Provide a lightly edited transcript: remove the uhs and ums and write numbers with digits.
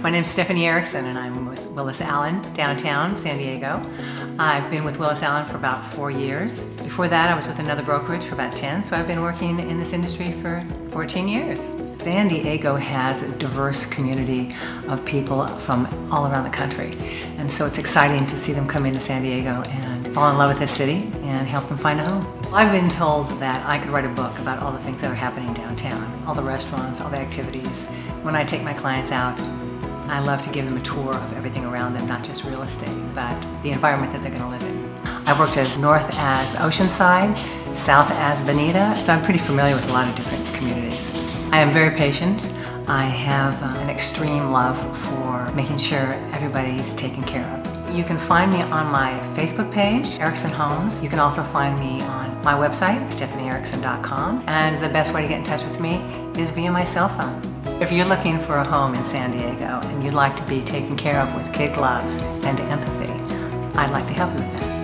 My name is Stephanie Erickson and I'm with Willis Allen, downtown San Diego. I've been with Willis Allen for about 4 years. Before that, I was with another brokerage for about 10, so I've been working in this industry for 14 years. San Diego has a diverse community of people from all around the country, and so it's exciting to see them come into San Diego and fall in love with this city and help them find a home. I've been told that I could write a book about all the things that are happening downtown, all the restaurants, all the activities. When I take my clients out, I love to give them a tour of everything around them, not just real estate, but the environment that they're going to live in. I've worked as north as Oceanside, south as Bonita, so I'm pretty familiar with a lot of different communities. I am very patient. I have an extreme love for making sure everybody's taken care of. You can find me on my Facebook page, Erickson Homes. You can also find me on my website, stephanieerickson.com, and the best way to get in touch with me is via my cell phone. If you're looking for a home in San Diego and you'd like to be taken care of with kid gloves and empathy, I'd like to help you with that.